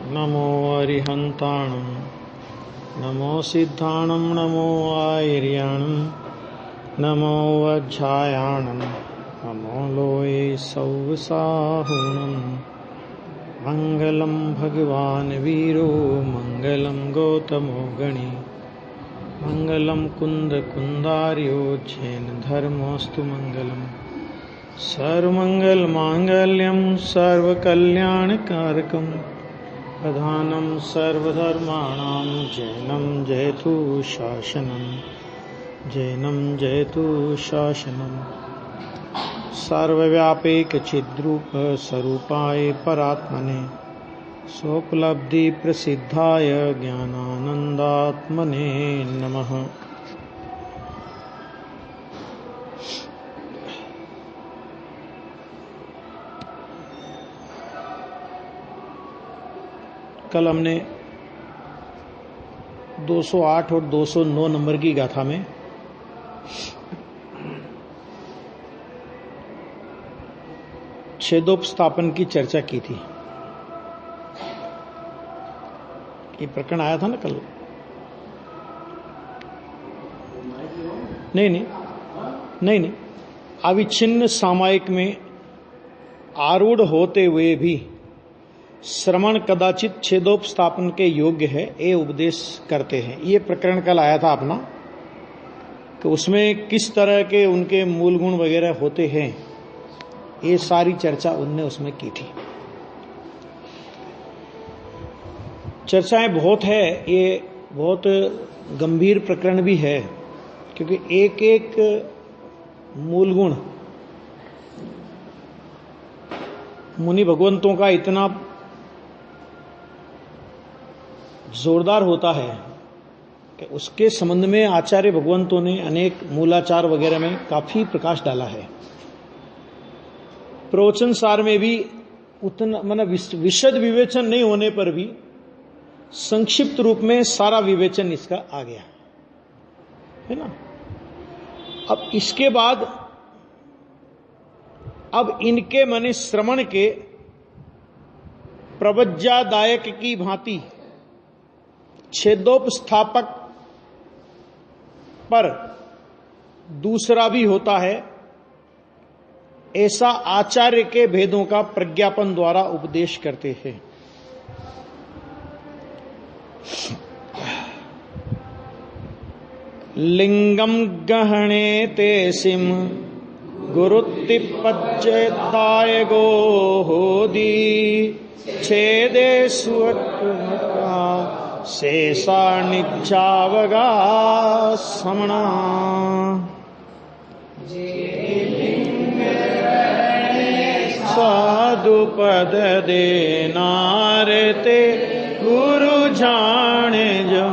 नमो अरिहन्ताणं नमो सिद्धाणं नमो आयर्याणं नमो वज्झायाणं नमो लोये सौसाहुणं मङ्गलं भगवान् वीरो मङ्गलं गौतमो गणी मङ्गलं कुन्दकुन्दार्यो जैनधर्मोऽस्तु मङ्गलम् सर्वमङ्गलमाङ्गल्यं सर्वकल्याणकारकं प्रधानं सर्वधर्माणां जैनं जयतु शासनं सर्वव्यापैकचिद्रूप स्वरूपाय परात्मने स्वोपलब्धिप्रसिद्धाय ज्ञानानन्दात्मने नमः। कल हमने 208 और 209 नंबर की गाथा में छेदोपस्थापन की चर्चा की थी। ये प्रकरण आया था ना कल? नहीं। अविच्छिन्न सामायिक में आरूढ़ होते हुए भी श्रवण कदाचित छेदोपस्थापन के योग्य है, ये उपदेश करते हैं। ये प्रकरण कल आया था अपना कि उसमें किस तरह के उनके मूल गुण वगैरह होते हैं, ये सारी चर्चा उनने उसमें की थी। चर्चाएं बहुत है, ये बहुत गंभीर प्रकरण भी है, क्योंकि एक एक मूल गुण मुनि भगवंतों का इतना जोरदार होता है कि उसके संबंध में आचार्य भगवंतों ने अनेक मूलाचार वगैरह में काफी प्रकाश डाला है। प्रवचन सार में भी उतना विशद विवेचन नहीं होने पर भी संक्षिप्त रूप में सारा विवेचन इसका आ गया है ना। अब इसके बाद अब इनके माने श्रवण के प्रवज्जादायक की भांति छेदोपस्थापक पर दूसरा भी होता है, ऐसा आचार्य के भेदों का प्रज्ञापन द्वारा उपदेश करते हैं। लिंगम गहणे ते सिम गुरुत्तिपच्चेताय गो होदी छेदे सुअट्टका शेषा निज्जावगा समणा। साधुपद देनारते गुरु जाने जो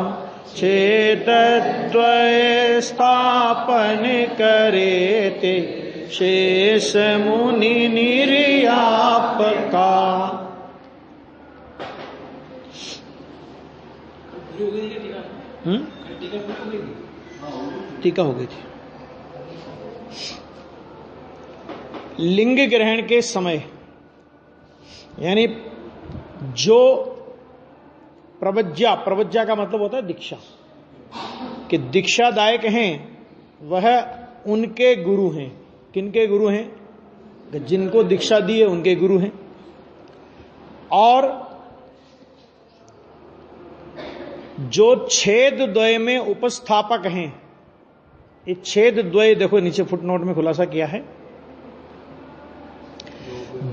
छेदद्वय स्थापन करेते शेष मुनि निर्यापका। टीका हो गई थी। लिंग ग्रहण के समय यानी जो प्रवज्जा का मतलब होता है दीक्षा, कि दीक्षादायक हैं वह उनके गुरु हैं। किनके गुरु हैं? जिनको दीक्षा दी है उनके गुरु हैं। और जो छेद द्वय में उपस्थापक हैं, ये छेद द्वय देखो नीचे फुटनोट में खुलासा किया है।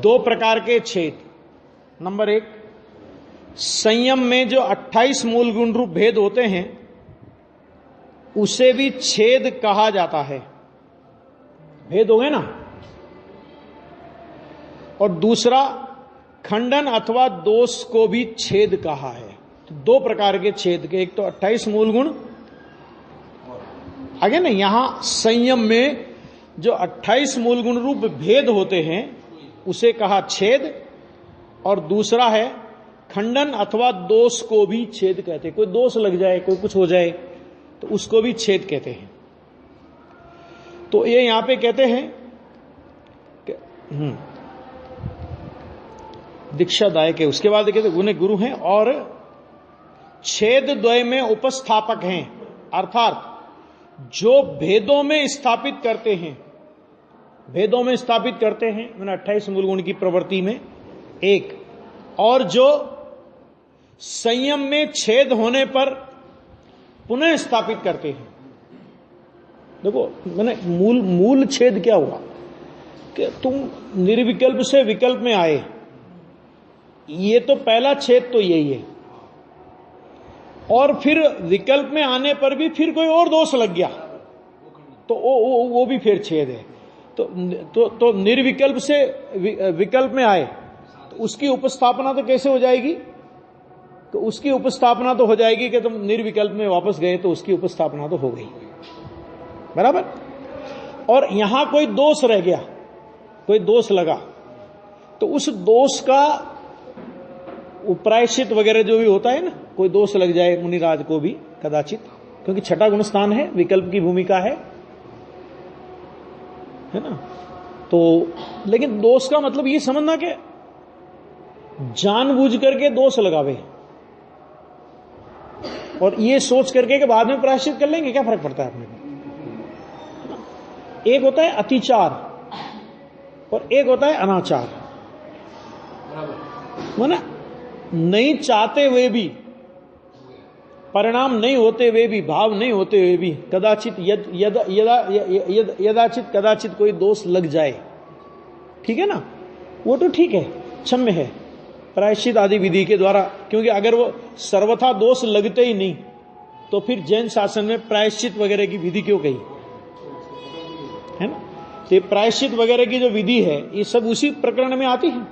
दो प्रकार के छेद। नंबर एक, संयम में जो 28 मूल गुण रूप भेद होते हैं उसे भी छेद कहा जाता है। भेद हो गए ना। और दूसरा, खंडन अथवा दोष को भी छेद कहा है। तो दो प्रकार के छेद के, एक तो 28 मूल गुण, आगे ना यहां संयम में जो 28 मूल गुण रूप भेद होते हैं उसे कहा छेद, और दूसरा है खंडन अथवा दोष को भी छेद कहते हैं। कोई दोष लग जाए, कोई कुछ हो जाए तो उसको भी छेद कहते हैं। तो ये यहां पे कहते हैं कि दीक्षादायक है। उसके बाद देखिए गुण गुरु हैं और छेद द्वय में उपस्थापक हैं, अर्थात जो भेदों में स्थापित करते हैं, भेदों में स्थापित करते हैं मैंने 28 मूल गुण की प्रवृत्ति में एक, और जो संयम में छेद होने पर पुनः स्थापित करते हैं। देखो मैंने मूल छेद क्या हुआ कि तुम निर्विकल्प से विकल्प में आए, ये तो पहला छेद तो यही है, और फिर विकल्प में आने पर भी फिर कोई और दोष लग गया तो वो भी फिर छेद है। तो निर्विकल्प से विकल्प में आए तो उसकी उपस्थापना तो कैसे हो जाएगी? तो उसकी उपस्थापना तो हो जाएगी कि तुम निर्विकल्प में वापस गए तो उसकी उपस्थापना तो हो गई, बराबर। और यहां कोई दोष रह गया, कोई दोष लगा, तो उस दोष का प्रायश्चित वगैरह जो भी होता है ना, कोई दोष लग जाए मुनिराज को भी कदाचित, क्योंकि छठा गुण स्थान है, विकल्प की भूमिका है ना। तो लेकिन दोष का मतलब ये समझना कि जानबूझ करके दोष लगावे और ये सोच करके कि बाद में प्रायश्चित कर लेंगे, क्या फर्क पड़ता है अपने को। एक होता है अतिचार और एक होता है अनाचार। माना नहीं चाहते हुए भी, परिणाम नहीं होते हुए भी, भाव नहीं होते हुए भी कदाचित यदाचित कदाचित कोई दोष लग जाए, ठीक है ना, वो तो ठीक है, क्षम्य है प्रायश्चित आदि विधि के द्वारा। क्योंकि अगर वो सर्वथा दोष लगते ही नहीं तो फिर जैन शासन में प्रायश्चित वगैरह की विधि क्यों कही है ना। तो ये प्रायश्चित वगैरह की जो विधि है ये सब उसी प्रकरण में आती है।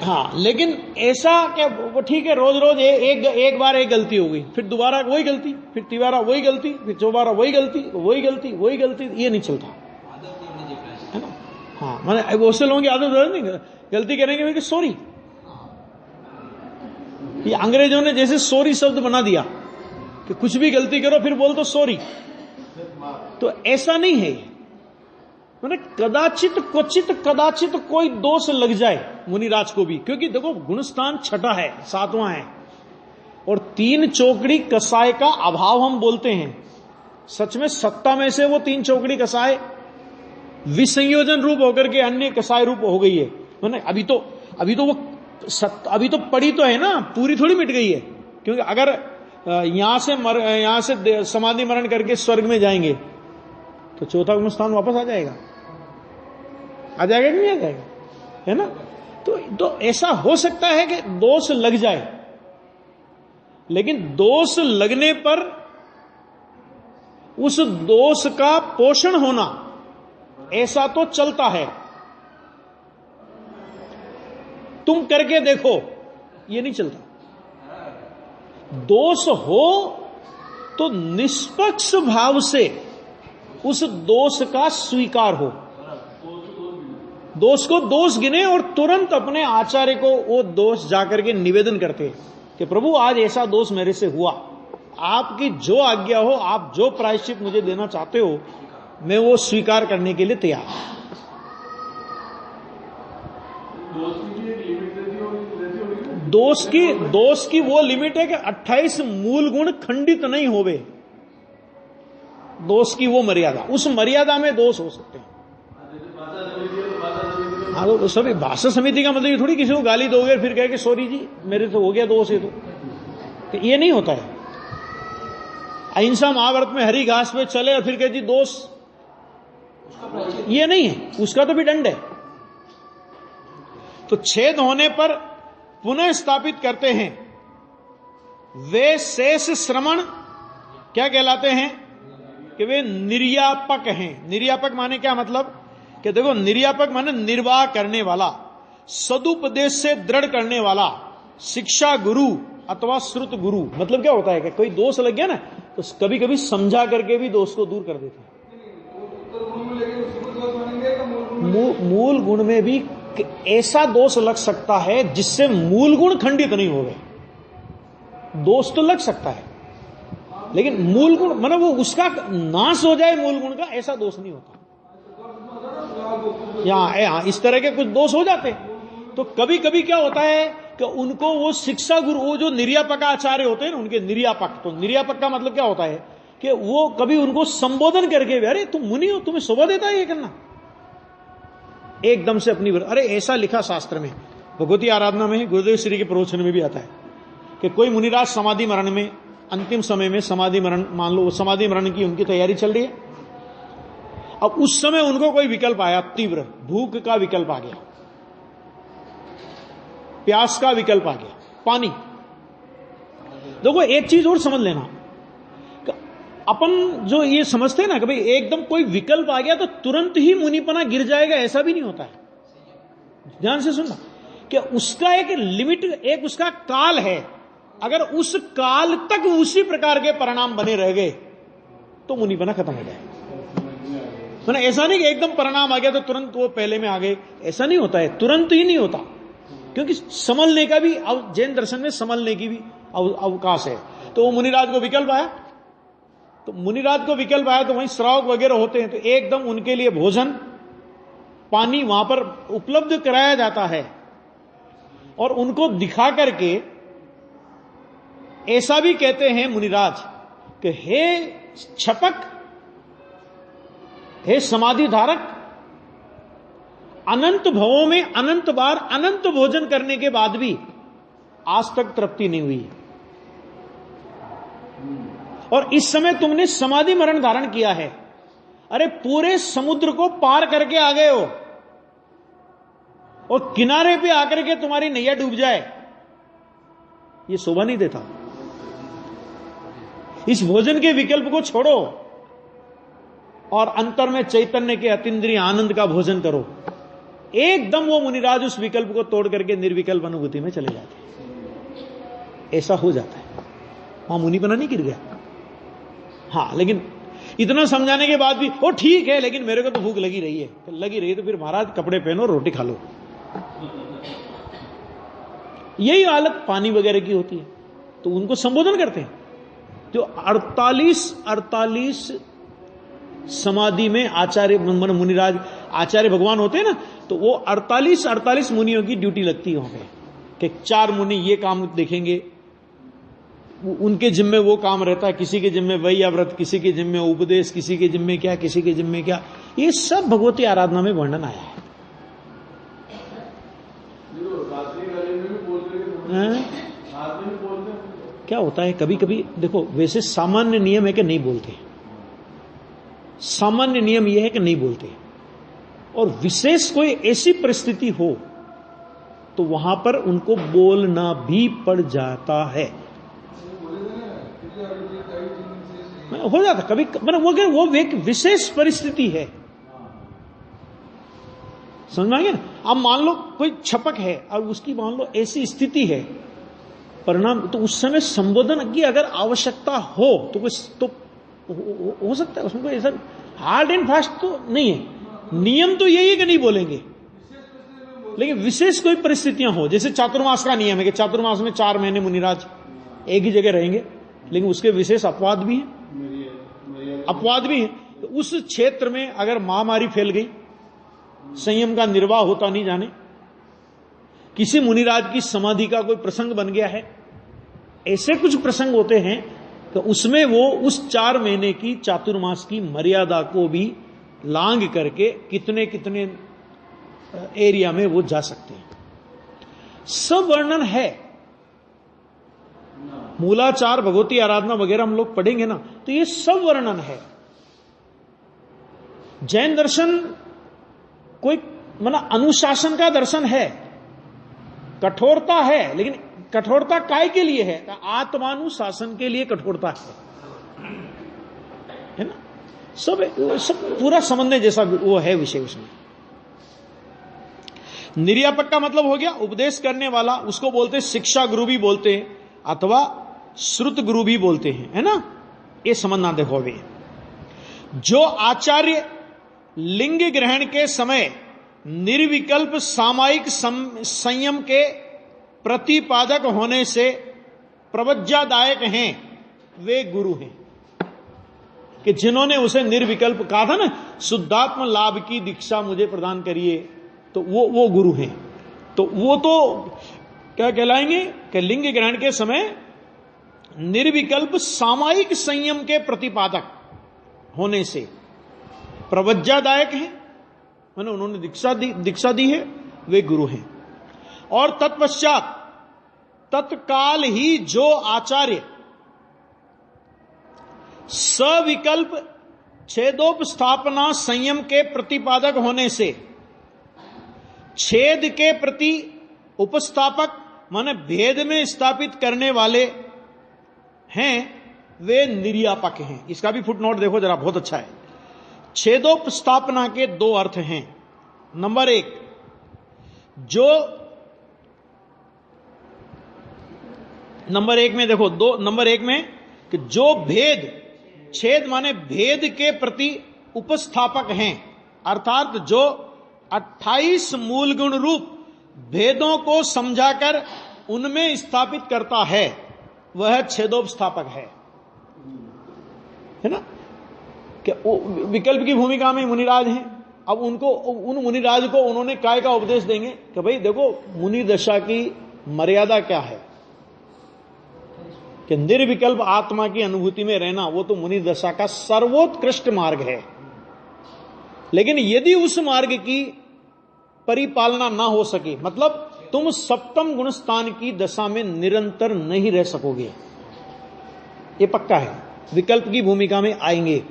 हाँ, लेकिन ऐसा क्या वो ठीक है, रोज रोज एक बार एक गलती हो गई, फिर दोबारा वही गलती, फिर तिबारा वही गलती, फिर चौबारा वही गलती, वही गलती, वही गलती, ये नहीं चलता है ना। हाँ, मैंने बहुत से लोगों की आदत नहीं, गलती करेंगे कि सॉरी, ये अंग्रेजों ने जैसे सॉरी शब्द बना दिया कि कुछ भी गलती करो फिर बोल दो सॉरी, तो ऐसा नहीं है। मैंने कदाचित क्वचित कदाचित कोई दोष लग जाए मुनिराज को भी, क्योंकि देखो गुणस्थान छठा है, सातवां है, और 3 चौकड़ी कसाय का अभाव हम बोलते हैं। सच में सत्ता में से वो 3 चौकड़ी कसाय विसंयोजन रूप होकर के अन्य कसाय रूप हो गई है। मैंने अभी तो पड़ी तो है ना, पूरी थोड़ी मिट गई है। क्योंकि अगर यहां से समाधि मरण करके स्वर्ग में जाएंगे तो चौथा गुणस्थान वापस आ जाएगा कि नहीं आ जाएगा, है ना। तो ऐसा हो सकता है कि दोष लग जाए, लेकिन दोष लगने पर उस दोष का पोषण होना ऐसा तो चलता है। तुम करके देखो, ये नहीं चलता। दोष हो तो निष्पक्ष भाव से उस दोष का स्वीकार हो, दोष को दोष गिने और तुरंत अपने आचार्य को वो दोष जाकर के निवेदन करते कि प्रभु आज ऐसा दोष मेरे से हुआ, आपकी जो आज्ञा हो, आप जो प्रायश्चित मुझे देना चाहते हो, मैं वो स्वीकार करने के लिए तैयार हूं। दोष की वो लिमिट है कि 28 मूल गुण खंडित नहीं होवे, दोष की वो मर्यादा, उस मर्यादा में दोष हो सकते हैं। हाँ, तो सभी भाषा समिति का मतलब ये थोड़ी किसी को गाली दोगे फिर कहे कि सॉरी जी मेरे तो हो गया दोष है, तो ये नहीं होता है। अहिंसा महाव्रत में हरी घास पे चले और फिर कहे जी दोष, ये नहीं है, उसका तो भी दंड है। तो छेद होने पर पुनः स्थापित करते हैं, वे शेष श्रमण क्या कहलाते हैं कि वे निर्यापक हैं। निर्यापक माने क्या मतलब कि देखो, निर्यापक माने निर्वाह करने वाला, सदुपदेश से दृढ़ करने वाला, शिक्षा गुरु अथवा श्रुत गुरु। मतलब क्या होता है कि कोई दोष लग गया ना तो कभी कभी समझा करके भी दोष को दूर कर देते हैं। मूल गुण में भी ऐसा दोष लग सकता है जिससे मूल गुण खंडित नहीं हो गए। दोष तो लग सकता है लेकिन मूल गुण मतलब वो उसका नाश हो जाए मूल गुण का, ऐसा दोष नहीं होता। यहां इस तरह के कुछ दोष हो जाते हैं तो कभी कभी क्या होता है कि उनको वो शिक्षा गुरु, वो जो निर्यापक आचार्य होते हैं ना, उनके निर्यापक, तो निर्यापक का मतलब क्या होता है कि वो कभी उनको संबोधन करके, अरे तुम मुनि हो, तुम्हें शोभा देता है ये करना, एकदम से अपनी, अरे ऐसा लिखा शास्त्र में, भगवती आराधना में, गुरुदेव श्री के प्रवचन में भी आता है कि कोई मुनिराज समाधि मरण में, अंतिम समय में समाधि मरण, मान लो समाधि मरण की उनकी तैयारी चल रही है, अब उस समय उनको कोई विकल्प आया, तीव्र भूख का विकल्प आ गया, प्यास का विकल्प आ गया, पानी। देखो एक चीज और समझ लेना, अपन जो ये समझते हैं ना कि भाई एकदम कोई विकल्प आ गया तो तुरंत ही मुनिपना गिर जाएगा, ऐसा भी नहीं होता है। ध्यान से सुनना कि उसका एक लिमिट, एक उसका काल है, अगर उस काल तक उसी प्रकार के परिणाम बने रह गए तो मुनिपना खत्म हो जाएगा। मतलब ऐसा नहीं कि एकदम परिणाम आ गया तो तुरंत वो पहले में आ गए, ऐसा नहीं होता है, तुरंत ही नहीं होता, क्योंकि संभलने का भी, जैन दर्शन में संभलने की भी अवकाश है। तो वो मुनिराज को विकल्प आया, तो मुनिराज को विकल्प आया तो वहीं श्रावक वगैरह होते हैं, तो एकदम उनके लिए भोजन पानी वहां पर उपलब्ध कराया जाता है, और उनको दिखा करके ऐसा भी कहते हैं मुनिराज कि हे छपक, हे समाधि धारक, अनंत भवों में अनंत बार अनंत भोजन करने के बाद भी आज तक तृप्ति नहीं हुई, और इस समय तुमने समाधि मरण धारण किया है, अरे पूरे समुद्र को पार करके आ गए हो, और किनारे पे आकर के तुम्हारी नैया डूब जाए, ये शोभा नहीं देता। इस भोजन के विकल्प को छोड़ो और अंतर में चैतन्य के अतीन्द्रिय आनंद का भोजन करो। एकदम वो मुनिराज उस विकल्प को तोड़ करके निर्विकल्प अनुभूति में चले जाते हैं, ऐसा हो जाता है। वहां मुनिपना नहीं गिर गया। हाँ, लेकिन इतना समझाने के बाद भी वो ठीक है, लेकिन मेरे को तो भूख लगी रही है, तो फिर महाराज कपड़े पहनो, रोटी खा लो। यही हालत पानी वगैरह की होती है, तो उनको संबोधन करते हैं। जो 48 समाधि में आचार्य मुनिराज आचार्य भगवान होते हैं ना, तो वो 48 मुनियों की ड्यूटी लगती है वहां पे, कि 4 मुनि ये काम देखेंगे, उनके जिम्मे वो काम रहता है, किसी के जिम्मे वैयाव्रत, किसी के जिम्मे उपदेश, किसी के जिम्मे क्या, किसी के जिम्मे क्या, ये सब भगवती आराधना में वर्णन आया है। क्या होता है कभी कभी, देखो वैसे सामान्य नियम है कि नहीं बोलते, सामान्य नियम यह है कि नहीं बोलते, और विशेष कोई ऐसी परिस्थिति हो तो वहां पर उनको बोलना भी पड़ जाता है। हो जाता कभी, मतलब वो एक विशेष परिस्थिति है, समझ में आ गया ना। अब मान लो कोई छपक है और उसकी मान लो ऐसी स्थिति है परिणाम, तो उस समय संबोधन की अगर आवश्यकता हो तो कुछ तो हो सकता है, उसमें कोई ऐसा हार्ड एंड फास्ट तो नहीं है, नियम तो यही है कि नहीं बोलेंगे, लेकिन विशेष कोई परिस्थितियां हो, जैसे चातुर्मास का नियम है कि चातुर्मास में 4 महीने मुनिराज एक ही जगह रहेंगे, लेकिन उसके विशेष अपवाद भी हैं, तो उस क्षेत्र में अगर महामारी फैल गई, संयम का निर्वाह होता नहीं जाने, किसी मुनिराज की समाधि का कोई प्रसंग बन गया है, ऐसे कुछ प्रसंग होते हैं तो उसमें वो उस 4 महीने की चातुर्मास की मर्यादा को भी लांघ करके कितने कितने एरिया में वो जा सकते हैं। सब वर्णन है, मूलाचार, भगवती आराधना वगैरह हम लोग पढ़ेंगे ना, तो ये सब वर्णन है। जैन दर्शन कोई मतलब अनुशासन का दर्शन है, कठोरता है, लेकिन कठोरता काय के लिए है? आत्मानुशासन के लिए कठोरता है ना। सब पूरा समझने जैसा वो है विषय उसमें। निर्यापक का मतलब हो गया उपदेश करने वाला, उसको बोलते शिक्षा गुरु भी बोलते हैं अथवा श्रुत गुरु भी बोलते हैं, है ना। ये समझना देखो, अभी जो आचार्य लिंग ग्रहण के समय निर्विकल्प सामायिक संयम के प्रतिपादक होने से प्रवज्जादायक हैं, वे गुरु हैं। कि जिन्होंने उसे निर्विकल्प कहा था ना, शुद्धात्म लाभ की दीक्षा मुझे प्रदान करिए, तो वो गुरु हैं। तो वो तो क्या कहलाएंगे कि लिंग ग्रहण के समय निर्विकल्प सामायिक संयम के प्रतिपादक होने से प्रवज्जादायक हैं, मैंने उन्होंने दीक्षा दी है, वे गुरु हैं। और तत्पश्चात तत्काल ही जो आचार्य सविकल्प छेदोपस्थापना संयम के प्रतिपादक होने से छेद के प्रति उपस्थापक माने भेद में स्थापित करने वाले हैं, वे निर्यापक हैं। इसका भी फुटनोट देखो जरा, बहुत अच्छा है। छेदोपस्थापना के दो अर्थ हैं। नंबर एक, नंबर एक में देखो, नंबर एक में कि जो भेद, छेद माने भेद के प्रति उपस्थापक हैं, अर्थात जो 28 मूल गुण रूप भेदों को समझाकर उनमें स्थापित करता है, वह छेदोपस्थापक है ना। कि विकल्प की भूमिका में मुनिराज हैं। अब उन मुनिराज को उन्होंने काय का उपदेश देंगे कि भाई देखो, मुनि दशा की मर्यादा क्या है कि निर्विकल्प आत्मा की अनुभूति में रहना, वो तो मुनि दशा का सर्वोत्कृष्ट मार्ग है। लेकिन यदि उस मार्ग की परिपालना ना हो सके, मतलब तुम सप्तम गुण स्थान की दशा में निरंतर नहीं रह सकोगे, ये पक्का है। विकल्प की भूमिका में आएंगे,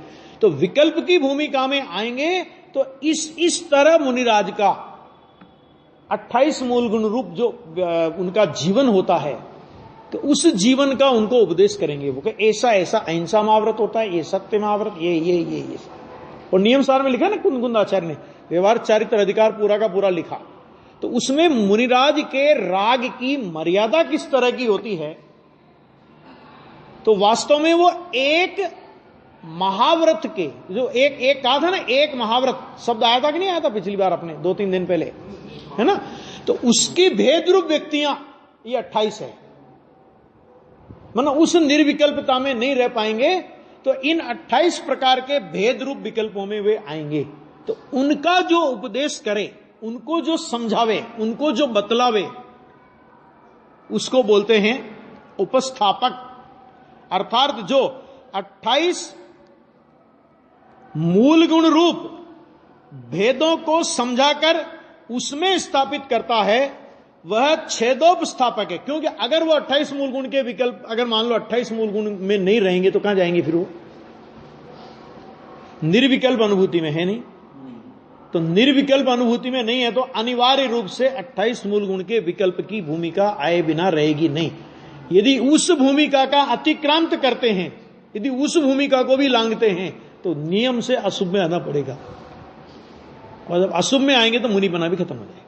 तो विकल्प की भूमिका में आएंगे तो इस तरह मुनिराज का 28 मूल गुण रूप जो उनका जीवन होता है, तो उस जीवन का उनको उपदेश करेंगे। वो कि ऐसा ऐसा अहिंसा महाव्रत होता है, ये सत्य महाव्रत, ये और नियम सार में लिखा ना कुंदाचार्य ने, व्यवहार चारित्र अधिकार पूरा का पूरा लिखा। तो उसमें मुनिराज के राग की मर्यादा किस तरह की होती है, तो वास्तव में वो एक महाव्रत के जो एक कहा था ना, एक महाव्रत शब्द आया था कि नहीं आया था पिछली बार अपने 2-3 दिन पहले, है ना। तो उसकी भेद रूप व्यक्तियां ये 28 है, मतलब उस निर्विकल्पता में नहीं रह पाएंगे, तो इन 28 प्रकार के भेद रूप विकल्पों में वे आएंगे। तो उनका जो उपदेश करे, उनको जो समझावे, उनको जो बतलावे, उसको बोलते हैं उपस्थापक। अर्थात जो 28 मूल गुण रूप भेदों को समझाकर उसमें स्थापित करता है, वह छेदोपस्थापक है। क्योंकि अगर वो 28 मूल गुण के विकल्प, अगर मान लो 28 मूल गुण में नहीं रहेंगे तो कहां जाएंगे फिर वो? निर्विकल्प अनुभूति में है नहीं, तो निर्विकल्प अनुभूति में नहीं है तो अनिवार्य रूप से 28 मूल गुण के विकल्प की भूमिका आए बिना रहेगी नहीं। यदि उस भूमिका का अतिक्रांत करते हैं, यदि उस भूमिका को भी लांघते हैं, तो नियम से अशुभ में आना पड़ेगा, और जब अशुभ में आएंगे तो मुनि बना भी खत्म हो जाएगा।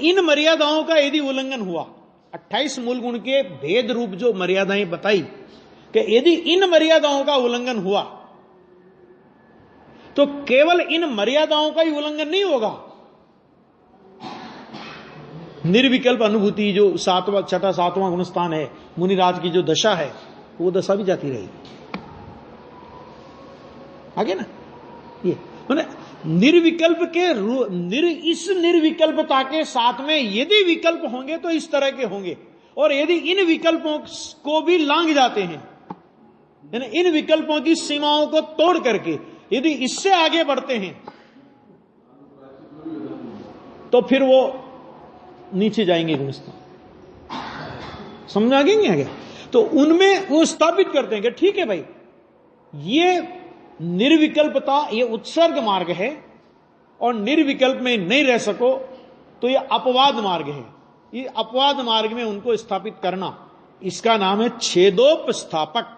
इन मर्यादाओं का यदि उल्लंघन हुआ, 28 मूल गुण के भेद रूप जो मर्यादाएं बताई, कि यदि इन मर्यादाओं का उल्लंघन हुआ, तो केवल इन मर्यादाओं का ही उल्लंघन नहीं होगा, निर्विकल्प अनुभूति जो 7वां गुण स्थान है, मुनिराज की जो दशा है, वो दशा भी जाती रहेगी आगे ना। ये मैंने निर्विकल्प के इस निर्विकल्पता के साथ में यदि विकल्प होंगे तो इस तरह के होंगे, और यदि इन विकल्पों को भी लांघ जाते हैं, यानी इन विकल्पों की सीमाओं को तोड़ करके यदि इससे आगे बढ़ते हैं, तो फिर वो नीचे जाएंगे गुणस्थान। समझ आ गई आगे? तो उनमें वो स्थापित करते हैं कि ठीक है भाई, ये निर्विकल्पता ये उत्सर्ग मार्ग है, और निर्विकल्प में नहीं रह सको तो ये अपवाद मार्ग है। ये अपवाद मार्ग में उनको स्थापित करना, इसका नाम है छेदोपस्थापक।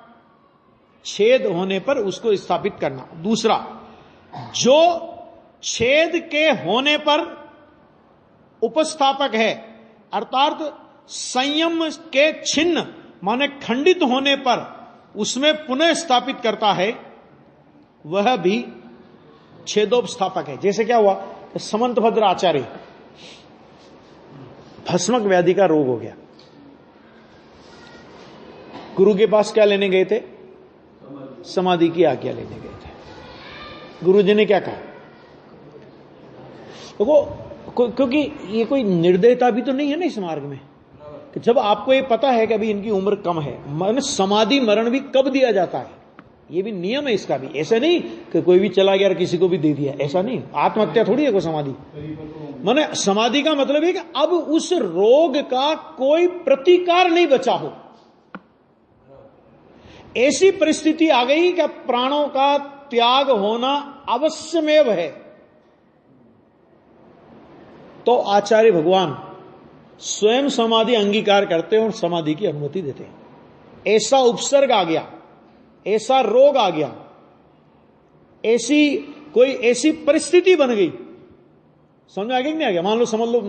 छेद होने पर उसको स्थापित करना। दूसरा, जो छेद के होने पर उपस्थापक है, अर्थात संयम के छिन्न माने खंडित होने पर उसमें पुनः स्थापित करता है, वह भी छेदोपस्थापक है। जैसे क्या हुआ, समंतभद्र आचार्य, भस्मक व्याधि का रोग हो गया, गुरु के पास क्या लेने गए थे? समाधि की आज्ञा लेने गए थे। गुरु जी ने क्या कहा? देखो, क्योंकि ये कोई निर्दयता भी तो नहीं है ना इस मार्ग में, कि जब आपको ये पता है कि अभी इनकी उम्र कम है, मन समाधि मरण भी कब दिया जाता है, ये भी नियम है इसका भी। ऐसा नहीं कि कोई भी चला गया और किसी को भी दे दिया, ऐसा नहीं। आत्महत्या थोड़ी है कोई समाधि। माने समाधि का मतलब है कि अब उस रोग का कोई प्रतिकार नहीं बचा हो, ऐसी परिस्थिति आ गई कि प्राणों का त्याग होना अवश्यमेव है, तो आचार्य भगवान स्वयं समाधि अंगीकार करते हैं और समाधि की अनुमति देते हैं। ऐसा उपसर्ग आ गया, ऐसा रोग आ गया, ऐसी परिस्थिति बन गई, समझ आ गया कि नहीं आ गया? मान लो, समझ लो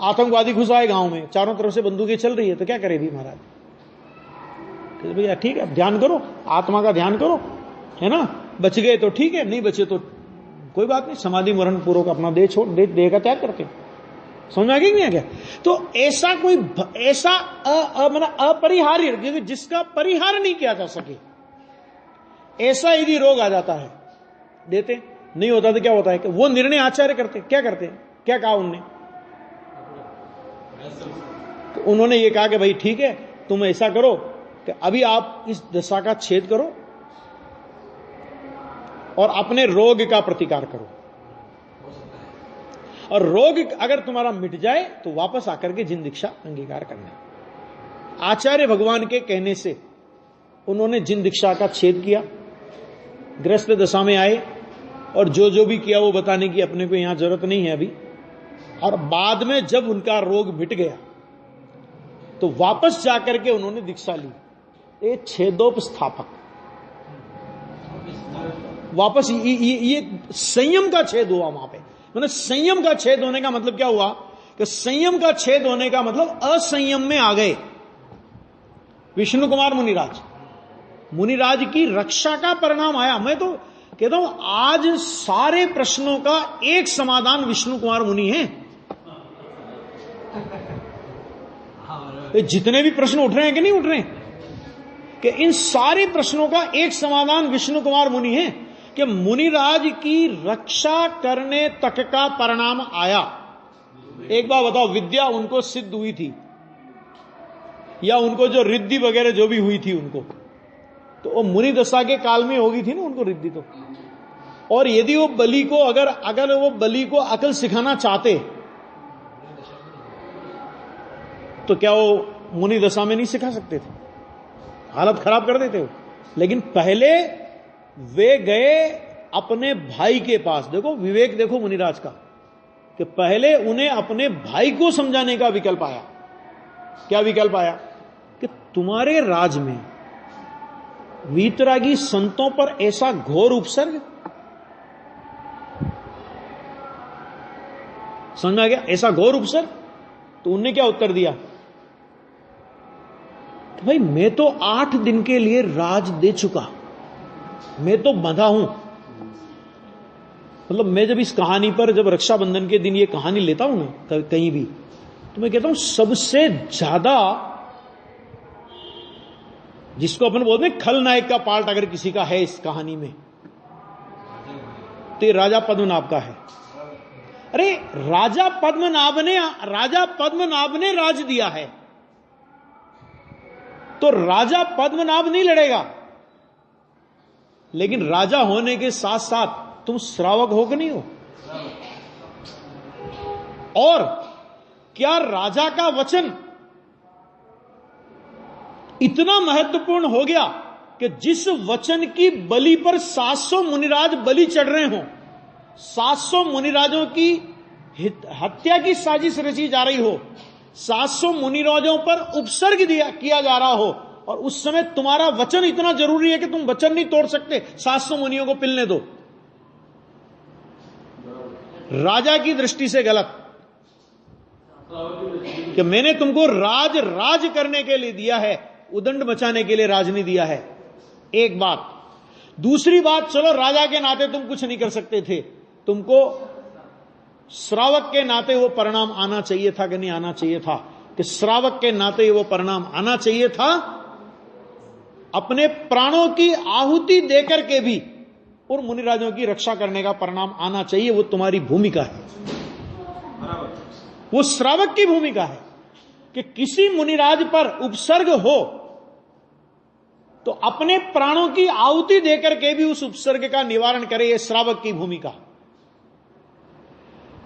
आतंकवादी घुस आए गांव में, चारों तरफ से बंदूकें चल रही है, तो क्या करे भी महाराज? तो भैया ठीक है, ध्यान करो, आत्मा का ध्यान करो, है ना? बच गए तो ठीक है, नहीं बचे तो कोई बात नहीं, समाधि मरण पूर्वक अपना देह छोड़, देह का त्याग करते। समझ आ गया कि नहीं आ गया? तो ऐसा कोई ऐसा अपरिहार्य, जिसका परिहार नहीं किया जा सके, ऐसा यदि रोग आ जाता है, देते नहीं होता तो क्या होता है कि वो निर्णय आचार्य करते। क्या करते हैं? क्या कहा उनने? तो उन्होंने ये कहा कि भाई ठीक है, तुम ऐसा करो कि अभी आप इस दशा का छेद करो और अपने रोग का प्रतिकार करो, और रोग अगर तुम्हारा मिट जाए तो वापस आकर के जिन दीक्षा अंगीकार करना। आचार्य भगवान के कहने से उन्होंने जिन दीक्षा का छेद किया, ग्रस्त दशा में आए, और जो जो भी किया वो बताने की अपने को यहां जरूरत नहीं है अभी। और बाद में जब उनका रोग मिट गया तो वापस जाकर के उन्होंने दीक्षा ली, ये छेदोपस्थापक, वापस ये संयम का छेद हुआ वहां पे। मतलब संयम का छेद होने का मतलब क्या हुआ कि संयम का छेद होने का मतलब असंयम में आ गए विष्णु कुमार मुनिराज। मुनिराज की रक्षा का परिणाम आया। मैं तो कहता हूं आज सारे प्रश्नों का एक समाधान विष्णु कुमार मुनि है। जितने भी प्रश्न उठ रहे हैं कि नहीं उठ रहे हैं, कि इन सारे प्रश्नों का एक समाधान विष्णु कुमार मुनि है, कि मुनिराज की रक्षा करने तक का परिणाम आया। एक बार बताओ, विद्या उनको सिद्ध हुई थी, या उनको जो रिद्धि वगैरह जो भी हुई थी उनको, तो वो मुनि दशा के काल में होगी थी ना उनको रिद्धि तो। और यदि वो बलि को अगर वो बलि को अकल सिखाना चाहते तो क्या वो मुनि दशा में नहीं सिखा सकते थे? हालत खराब कर देते हो। लेकिन पहले वे गए अपने भाई के पास। देखो विवेक, देखो मुनिराज का, कि पहले उन्हें अपने भाई को समझाने का विकल्प आया। क्या विकल्प आया? कि तुम्हारे राज में वीतरागी संतों पर ऐसा घोर उपसर्ग, समझ आ गया? ऐसा घोर उपसर्ग। तो उनने क्या उत्तर दिया? कि भाई मैं तो 8 दिन के लिए राज दे चुका, मैं तो बंधा हूं। मतलब मैं जब इस कहानी पर, जब रक्षाबंधन के दिन ये कहानी लेता हूं ना कहीं भी, तो मैं कहता हूं सबसे ज्यादा जिसको अपन बोलते हैं खलनायक का पार्ट अगर किसी का है इस कहानी में, तो ये राजा पद्मनाभ का है। अरे राजा पद्मनाभ ने राज दिया है, तो राजा पद्मनाभ नहीं लड़ेगा। लेकिन राजा होने के साथ साथ तुम श्रावक हो कि नहीं हो? और क्या राजा का वचन इतना महत्वपूर्ण हो गया कि जिस वचन की बलि पर 700 मुनिराज बलि चढ़ रहे हो, 700 मुनिराजों की हत्या की साजिश रची जा रही हो, 700 मुनिराजों पर उपसर्ग किया जा रहा हो, और उस समय तुम्हारा वचन इतना जरूरी है कि तुम वचन नहीं तोड़ सकते, 700 मुनियों को पिलने दो। राजा की दृष्टि से गलत, कि मैंने तुमको राज करने के लिए दिया है, उदंड मचाने के लिए राज नहीं दिया है। एक बात। दूसरी बात, चलो राजा के नाते तुम कुछ नहीं कर सकते थे, तुमको श्रावक के नाते वो परिणाम आना चाहिए था कि नहीं आना चाहिए था? कि श्रावक के नाते वो परिणाम आना चाहिए था। अपने प्राणों की आहुति देकर के भी उन मुनिराजों की रक्षा करने का परिणाम आना चाहिए, वो तुम्हारी भूमिका है। वो श्रावक की भूमिका है कि किसी मुनिराज पर उपसर्ग हो तो अपने प्राणों की आहुति देकर के भी उस उपसर्ग का निवारण करे, यह श्रावक की भूमिका।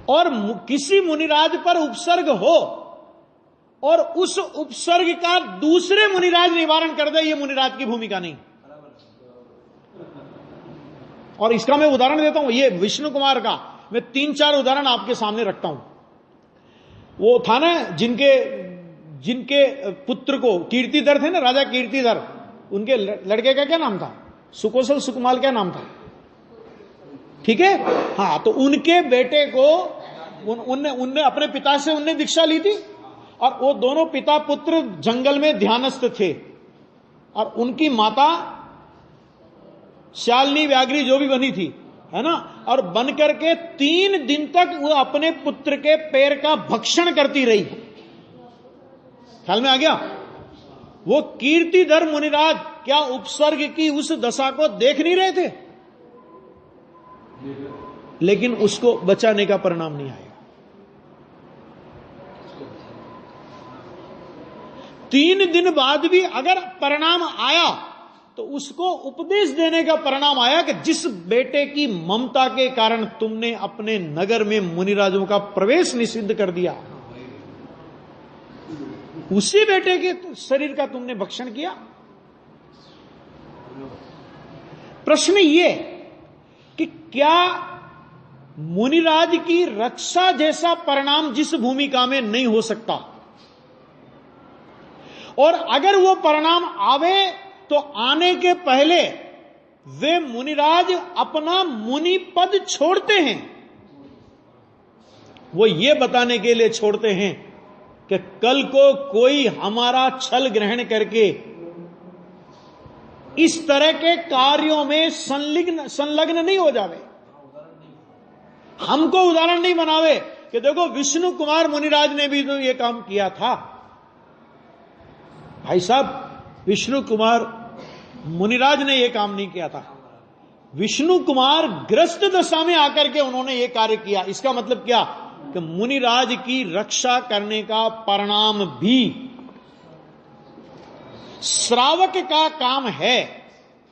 और किसी मुनिराज पर उपसर्ग हो और उस उपसर्ग का दूसरे मुनिराज निवारण कर दे, यह मुनिराज की भूमिका नहीं। और इसका मैं उदाहरण देता हूं, ये विष्णु कुमार का मैं 3-4 उदाहरण आपके सामने रखता हूं। वो था ना जिनके पुत्र को कीर्तिधर थे ना, राजा कीर्तिधर, उनके लड़के का क्या नाम था? सुकोसल सुकुमाल क्या नाम था? ठीक है, हाँ। तो उनके बेटे को उनने अपने पिता से उनने दीक्षा ली थी, और वो दोनों पिता पुत्र जंगल में ध्यानस्थ थे, और उनकी माता शालिनी व्याघ्री जो भी बनी थी, है ना, और बन करके 3 दिन तक वो अपने पुत्र के पैर का भक्षण करती रही। ख्याल में आ गया? वो कीर्तिधर मुनिराज क्या उपसर्ग की उस दशा को देख नहीं रहे थे? लेकिन उसको बचाने का परिणाम नहीं आएगा। 3 दिन बाद भी अगर परिणाम आया तो उसको उपदेश देने का परिणाम आया कि जिस बेटे की ममता के कारण तुमने अपने नगर में मुनिराजों का प्रवेश निषिद्ध कर दिया, उसी बेटे के शरीर का तुमने भक्षण किया। प्रश्न ये कि क्या मुनिराज की रक्षा जैसा परिणाम जिस भूमिका में नहीं हो सकता, और अगर वो परिणाम आवे तो आने के पहले वे मुनिराज अपना मुनि पद छोड़ते हैं। वो ये बताने के लिए छोड़ते हैं कि कल को कोई हमारा छल ग्रहण करके इस तरह के कार्यों में संलग्न नहीं हो जावे, हमको उदाहरण नहीं बनावे कि देखो विष्णु कुमार मुनिराज ने भी तो ये काम किया था। भाई साहब, विष्णु कुमार मुनिराज ने यह काम नहीं किया था, विष्णु कुमार ग्रस्त दशा में आकर के उन्होंने यह कार्य किया। इसका मतलब क्या कि मुनिराज की रक्षा करने का परिणाम भी श्रावक का काम है,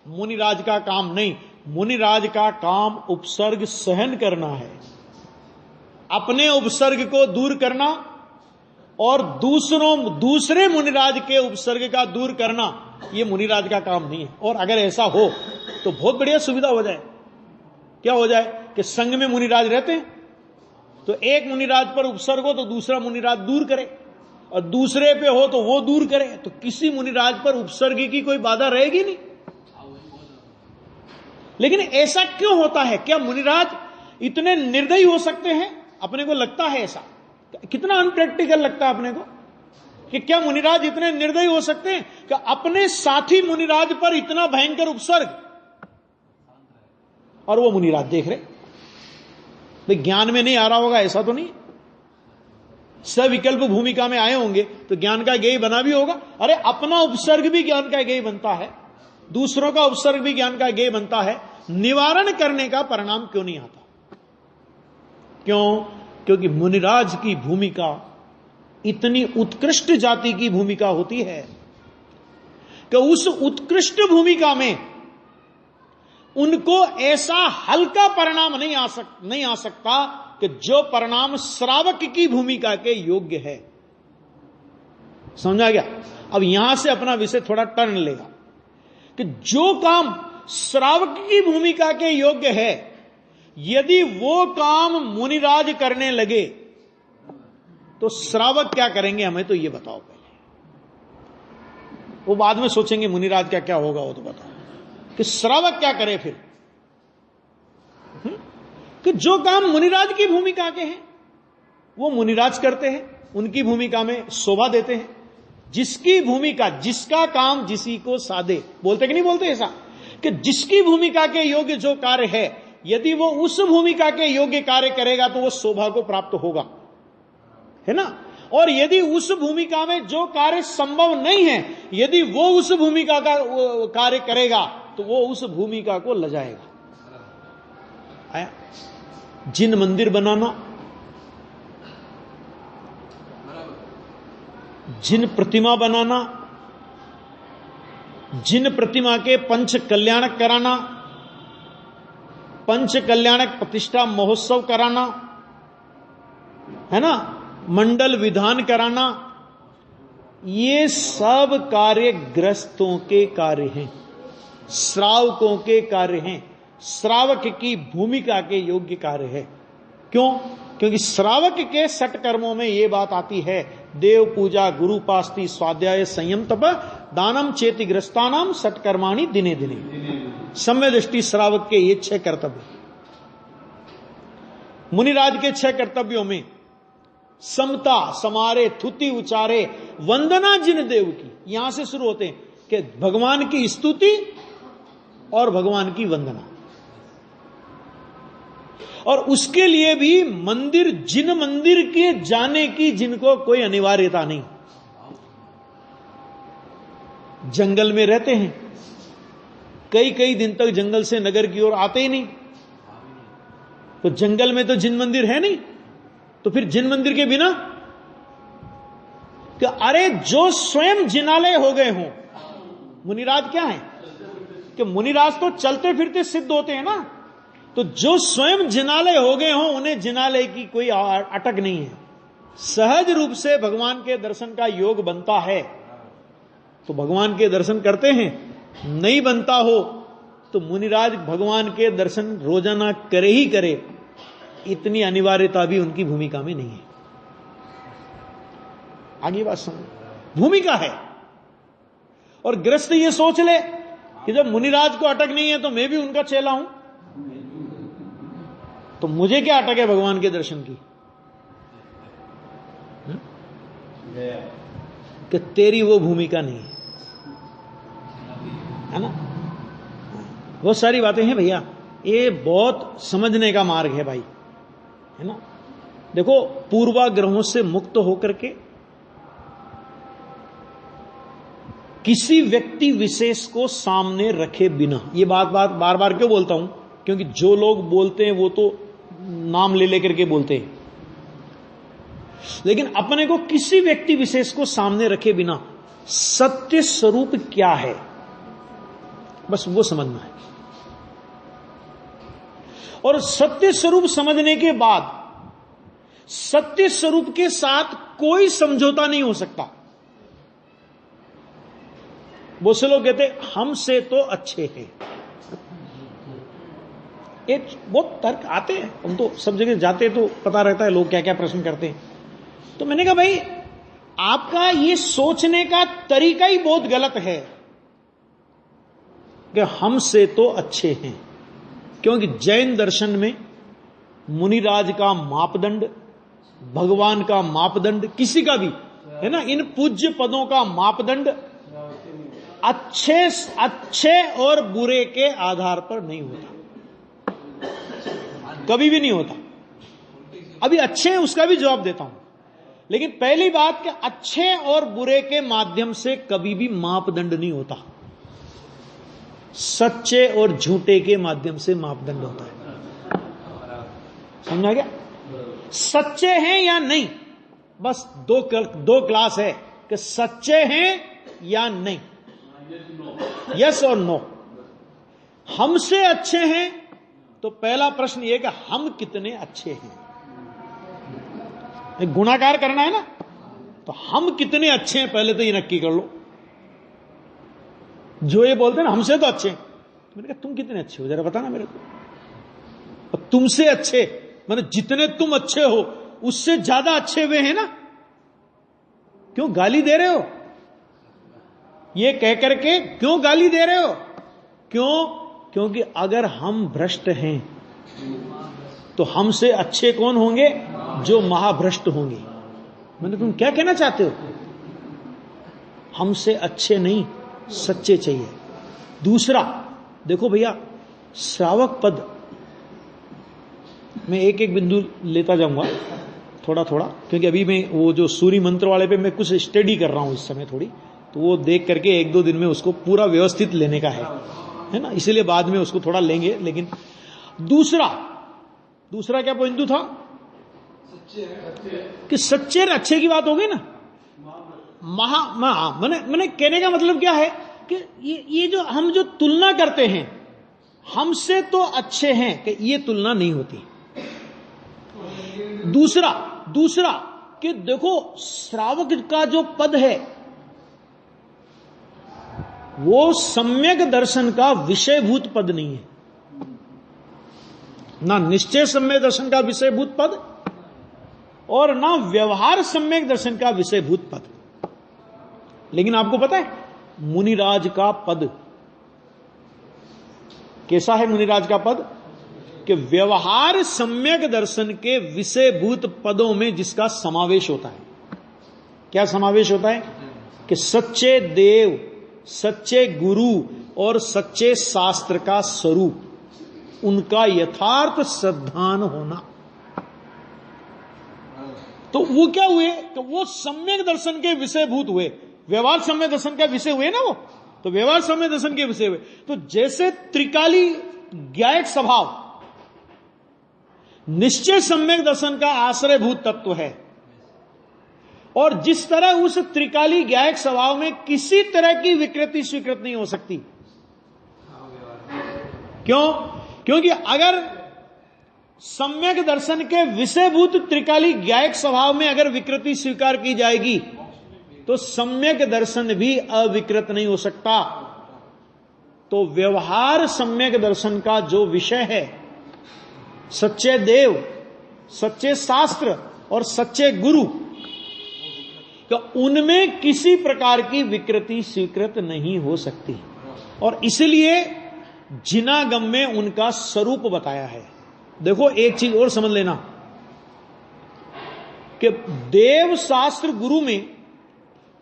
मुनिराज का काम नहीं। मुनिराज का काम उपसर्ग सहन करना है, अपने उपसर्ग को दूर करना और दूसरे मुनिराज के उपसर्ग का दूर करना, यह मुनिराज का काम नहीं है। और अगर ऐसा हो तो बहुत बढ़िया सुविधा हो जाए। क्या हो जाए कि संघ में मुनिराज रहते हैं तो एक मुनिराज पर उपसर्ग हो तो दूसरा मुनिराज दूर करे, और दूसरे पे हो तो वो दूर करे, तो किसी मुनिराज पर उपसर्ग की कोई बाधा रहेगी नहीं। लेकिन ऐसा क्यों होता है? क्या मुनिराज इतने निर्दयी हो सकते हैं? अपने को लगता है ऐसा। कितना अनप्रैक्टिकल लगता है अपने को कि क्या मुनिराज इतने निर्दयी हो सकते हैं कि अपने साथी मुनिराज पर इतना भयंकर उपसर्ग, और वो मुनिराज देख रहे। भाई ज्ञान में नहीं आ रहा होगा ऐसा तो नहीं, सविकल्प भूमिका में आए होंगे तो ज्ञान का गेय बना भी होगा। अरे अपना उपसर्ग भी ज्ञान का गेय बनता है, दूसरों का उपसर्ग भी ज्ञान का गेय बनता है। निवारण करने का परिणाम क्यों नहीं आता? क्यों? क्योंकि मुनिराज की भूमिका इतनी उत्कृष्ट जाति की भूमिका होती है कि उस उत्कृष्ट भूमिका में उनको ऐसा हल्का परिणाम नहीं आ सकता कि जो परिणाम श्रावक की भूमिका के योग्य है। समझा गया? अब यहां से अपना विषय थोड़ा टर्न लेगा कि जो काम श्रावक की भूमिका के योग्य है, यदि वो काम मुनिराज करने लगे तो श्रावक क्या करेंगे, हमें तो ये बताओ पहले। वो बाद में सोचेंगे मुनिराज का क्या होगा, वो तो बताओ कि श्रावक क्या करे फिर। कि जो काम मुनिराज की भूमिका के हैं वो मुनिराज करते हैं, उनकी भूमिका में शोभा देते हैं। जिसकी भूमिका, जिसका काम जिसी को साधे, बोलते कि नहीं बोलते ऐसा, कि जिसकी भूमिका के योग्य जो कार्य है, यदि वो उस भूमिका के योग्य कार्य करेगा तो वो शोभा को प्राप्त होगा, है ना। और यदि उस भूमिका में जो कार्य संभव नहीं है, यदि वो उस भूमिका का कार्य करेगा तो वो उस भूमिका को लजाएगा। आया? जिन मंदिर बनाना, जिन प्रतिमा बनाना, जिन प्रतिमा के पंच कल्याणक कराना, पंच कल्याणक प्रतिष्ठा महोत्सव कराना, है ना, मंडल विधान कराना, ये सब कार्य गृहस्थों के कार्य हैं, श्रावकों के कार्य हैं, श्रावक की भूमिका के योग्य कार्य है। क्यों? क्योंकि श्रावक के सटकर्मों में यह बात आती है, देव पूजा, गुरुपास्ति, स्वाध्याय, संयम, तप, दानम चेति ग्रस्तानाम सटकर्माणि दिने दिने। सम्य दृष्टि श्रावक के ये 6 कर्तव्य। मुनिराज के 6 कर्तव्यों में समता, समारे, थुति उचारे, वंदना जिन देव की, यहां से शुरू होते हैं कि भगवान की स्तुति और भगवान की वंदना। और उसके लिए भी मंदिर, जिन मंदिर के जाने की जिनको कोई अनिवार्यता नहीं, जंगल में रहते हैं, कई कई दिन तक जंगल से नगर की ओर आते ही नहीं, तो जंगल में तो जिन मंदिर है नहीं, तो फिर जिन मंदिर के बिना कि अरे जो स्वयं जिनालय हो गए हों। मुनिराज क्या है कि मुनिराज तो चलते फिरते सिद्ध होते हैं ना, तो जो स्वयं जिनालय हो गए हों उन्हें जिनालय की कोई अटक नहीं है। सहज रूप से भगवान के दर्शन का योग बनता है तो भगवान के दर्शन करते हैं, नहीं बनता हो तो मुनिराज भगवान के दर्शन रोजाना करे ही करे, इतनी अनिवार्यता भी उनकी भूमिका में नहीं है। आगे बात समझ, भूमिका है। और गृहस्थ ये सोच ले कि जब मुनिराज को अटक नहीं है तो मैं भी उनका चेला हूं, तो मुझे क्या अटक है भगवान के दर्शन की? कि तेरी वो भूमिका नहीं है ना। बहुत सारी बातें हैं भैया, ये बहुत समझने का मार्ग है भाई, है ना। देखो, पूर्वाग्रहों से मुक्त होकर के किसी व्यक्ति विशेष को सामने रखे बिना, ये बात बार बार क्यों बोलता हूं, क्योंकि जो लोग बोलते हैं वो तो नाम ले लेकर के बोलते हैं, लेकिन अपने को किसी व्यक्ति विशेष को सामने रखे बिना सत्य स्वरूप क्या है, बस वो समझना है। और सत्य स्वरूप समझने के बाद सत्य स्वरूप के साथ कोई समझौता नहीं हो सकता। बहुत से लोग कहते हमसे तो अच्छे हैं, एक बहुत तर्क आते हैं, हम तो सब जगह जाते तो पता रहता है लोग क्या क्या प्रश्न करते हैं। तो मैंने कहा भाई आपका ये सोचने का तरीका ही बहुत गलत है कि हमसे तो अच्छे हैं, क्योंकि जैन दर्शन में मुनिराज का मापदंड, भगवान का मापदंड, किसी का भी है ना, इन पूज्य पदों का मापदंड अच्छे और बुरे के आधार पर नहीं होता, कभी भी नहीं होता। अभी अच्छे हैं उसका भी जवाब देता हूं, लेकिन पहली बात कि अच्छे और बुरे के माध्यम से कभी भी मापदंड नहीं होता, सच्चे और झूठे के माध्यम से मापदंड होता है। समझा क्या? सच्चे हैं या नहीं, बस दो क्लास है कि सच्चे हैं या नहीं, यस और नो। हमसे अच्छे हैं तो पहला प्रश्न यह कि हम कितने अच्छे हैं। गुणाकार करना है ना, तो हम कितने अच्छे हैं पहले तो ये नक्की कर लो। जो ये बोलते हैं ना हमसे तो अच्छे हैं, तो मैंने कहा तुम कितने अच्छे हो जरा बताना मेरे को। और तुमसे अच्छे मतलब जितने तुम अच्छे हो उससे ज्यादा अच्छे वे हैं ना, क्यों गाली दे रहे हो? ये कह करके क्यों गाली दे रहे हो? क्यों? क्योंकि अगर हम भ्रष्ट हैं तो हमसे अच्छे कौन होंगे? जो महाभ्रष्ट होंगे। मैंने तुम क्या कहना चाहते हो? हमसे अच्छे नहीं, सच्चे चाहिए। दूसरा देखो भैया, श्रावक पद मैं एक एक बिंदु लेता जाऊंगा थोड़ा थोड़ा, क्योंकि अभी मैं वो जो सूर्य मंत्र वाले पे मैं कुछ स्टडी कर रहा हूं इस समय थोड़ी, तो वो देख करके 1-2 दिन में उसको पूरा व्यवस्थित लेने का है ना, इसीलिए बाद में उसको थोड़ा लेंगे। लेकिन दूसरा क्या बिंदु था कि सच्चे और अच्छे की बात हो गई ना, मैंने कहने का मतलब क्या है कि ये जो हम जो तुलना करते हैं, हमसे तो अच्छे हैं, कि ये तुलना नहीं होती। दूसरा कि देखो, श्रावक का जो पद है वो सम्यक दर्शन का विषयभूत पद नहीं है, ना निश्चय सम्यक दर्शन का विषयभूत पद और ना व्यवहार सम्यक दर्शन का विषयभूत पद। लेकिन आपको पता है मुनिराज का पद कैसा है? मुनिराज का पद कि व्यवहार सम्यक दर्शन के विषयभूत पदों में जिसका समावेश होता है। क्या समावेश होता है? कि सच्चे देव, सच्चे गुरु और सच्चे शास्त्र का स्वरूप, उनका यथार्थ श्रद्धान होना। तो वो क्या हुए? तो वो सम्यक दर्शन के विषयभूत हुए, व्यवहार सम्यक दर्शन का विषय हुए ना वो, तो व्यवहार सम्यक दर्शन के विषय हुए। तो जैसे त्रिकाली ज्ञायक स्वभाव निश्चय सम्यक दर्शन का आश्रयभूत तत्व है, और जिस तरह उस त्रिकाली ज्ञायक स्वभाव में किसी तरह की विकृति स्वीकृत नहीं हो सकती। क्यों? क्योंकि अगर सम्यक दर्शन के विषयभूत त्रिकाली ज्ञायक स्वभाव में अगर विकृति स्वीकार की जाएगी तो सम्यक दर्शन भी अविकृत नहीं हो सकता। तो व्यवहार सम्यक दर्शन का जो विषय है, सच्चे देव, सच्चे शास्त्र और सच्चे गुरु, तो उनमें किसी प्रकार की विकृति स्वीकृत नहीं हो सकती। और इसलिए जिनागम में उनका स्वरूप बताया है। देखो एक चीज और समझ लेना कि देव शास्त्र गुरु में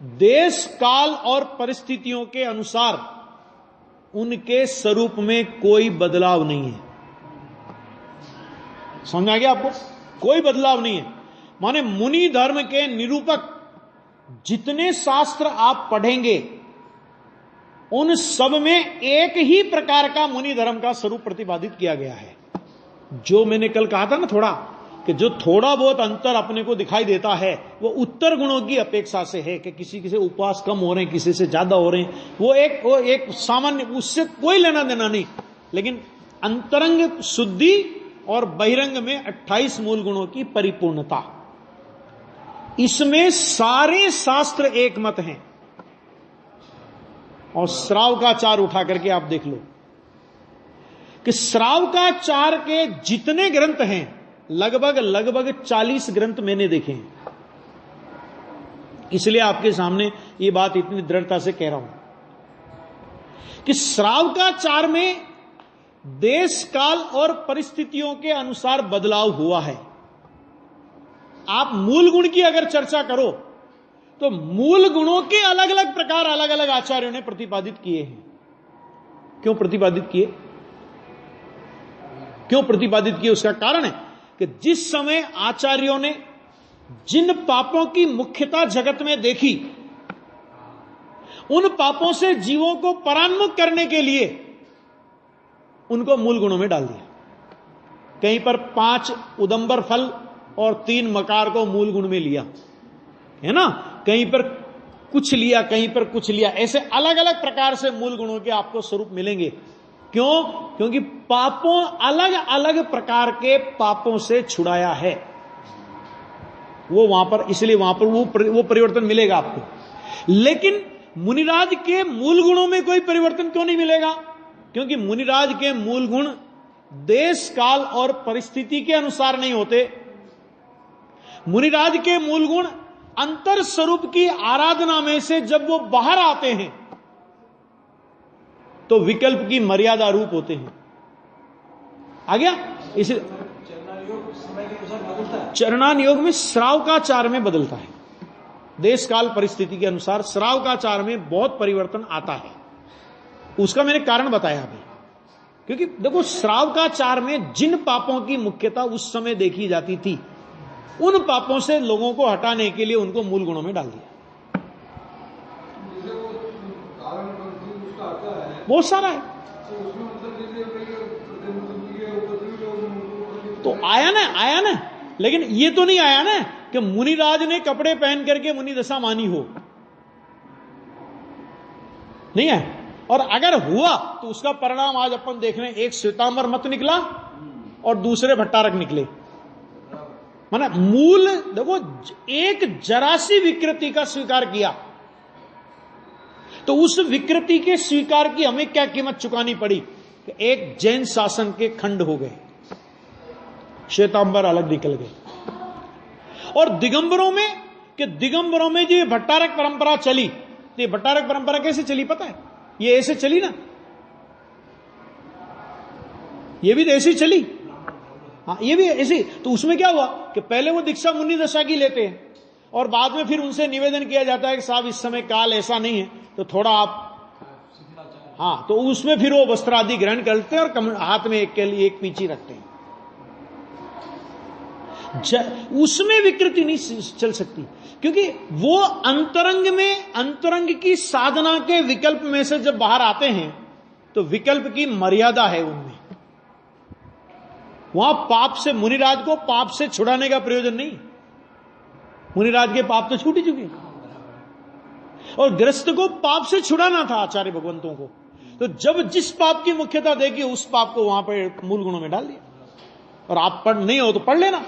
देश काल और परिस्थितियों के अनुसार उनके स्वरूप में कोई बदलाव नहीं है। समझ आ गया आपको? कोई बदलाव नहीं है। माने मुनि धर्म के निरूपक जितने शास्त्र आप पढ़ेंगे उन सब में एक ही प्रकार का मुनि धर्म का स्वरूप प्रतिपादित किया गया है। जो मैंने कल कहा था ना थोड़ा, कि जो थोड़ा बहुत अंतर अपने को दिखाई देता है वो उत्तर गुणों की अपेक्षा से है, कि किसी से उपवास कम हो रहे हैं, किसी से ज्यादा हो रहे हैं, वो एक सामान्य, उससे कोई लेना देना नहीं। लेकिन अंतरंग शुद्धि और बहिरंग में 28 मूल गुणों की परिपूर्णता, इसमें सारे शास्त्र एक मत हैं। और श्रावकाचार उठा करके आप देख लो कि श्रावकाचार के जितने ग्रंथ हैं, लगभग 40 ग्रंथ मैंने देखे हैं। इसलिए आपके सामने ये बात इतनी दृढ़ता से कह रहा हूं कि श्रावकाचार में देश काल और परिस्थितियों के अनुसार बदलाव हुआ है। आप मूल गुण की अगर चर्चा करो तो मूल गुणों के अलग अलग प्रकार अलग अलग आचार्यों ने प्रतिपादित किए हैं। क्यों प्रतिपादित किए? क्यों प्रतिपादित किए? उसका कारण है कि जिस समय आचार्यों ने जिन पापों की मुख्यता जगत में देखी, उन पापों से जीवों को परान्मुख करने के लिए उनको मूल गुणों में डाल दिया। कहीं पर 5 उदंबर फल और 3 मकार को मूल गुण में लिया, है ना। कहीं पर कुछ लिया, कहीं पर कुछ लिया, ऐसे अलग अलग प्रकार से मूल गुणों के आपको स्वरूप मिलेंगे। क्यों? क्योंकि पापों, अलग अलग प्रकार के पापों से छुड़ाया है वो वहां पर, इसलिए वहां पर वो परिवर्तन मिलेगा आपको। लेकिन मुनिराज के मूल गुणों में कोई परिवर्तन क्यों नहीं मिलेगा? क्योंकि मुनिराज के मूल गुण देश काल और परिस्थिति के अनुसार नहीं होते। मुनिराज के मूल गुण अंतर स्वरूप की आराधना में से जब वो बाहर आते हैं तो विकल्प की मर्यादा रूप होते हैं। आ गया? इस चरणान योग में श्रावकाचार में बदलता है। देश काल परिस्थिति के अनुसार श्रावकाचार में बहुत परिवर्तन आता है। उसका मैंने कारण बताया अभी। क्योंकि देखो, श्रावकाचार में जिन पापों की मुख्यता उस समय देखी जाती थी, उन पापों से लोगों को हटाने के लिए उनको मूल गुणों में डाल दिया। बहुत सारा है तो आया ना। लेकिन ये तो नहीं आया ना कि मुनिराज ने कपड़े पहन करके मुनि दशा मानी हो। नहीं है। और अगर हुआ तो उसका परिणाम आज अपन देख रहे हैं, एक श्वेतांबर मत निकला और दूसरे भट्टारक निकले। माना मूल देखो, एक जरा सी विकृति का स्वीकार किया तो उस विकृति के स्वीकार की हमें क्या कीमत चुकानी पड़ी कि एक जैन शासन के खंड हो गए, श्वेतांबर अलग निकल गए। और दिगंबरों में जो ये भट्टारक परंपरा चली, तो ये भट्टारक परंपरा कैसे चली पता है? ये ऐसे चली ना, ये भी तो ऐसे ही चली। हाँ, ये भी ऐसे। तो उसमें क्या हुआ कि पहले वो दीक्षा मुनि दशा की लेते हैं और बाद में फिर उनसे निवेदन किया जाता है कि साहब इस समय काल ऐसा नहीं है तो थोड़ा आप, हाँ, तो उसमें फिर वो वस्त्र आदि ग्रहण करते हैं और हाथ में एक के लिए एक पीछी रखते हैं। उसमें विकृति नहीं चल सकती, क्योंकि वो अंतरंग की साधना के विकल्प में से जब बाहर आते हैं तो विकल्प की मर्यादा है उनमें। वहां पाप से, मुनिराज को पाप से छुड़ाने का प्रयोजन नहीं, मुनिराज के पाप तो छूट ही चुके, और गृहस्थ को पाप से छुड़ाना था आचार्य भगवंतों को। तो जब जिस पाप की मुख्यता देखी उस पाप को वहां पर मूल गुणों में डाल दिया। और आप पढ़ नहीं हो तो पढ़ लेना,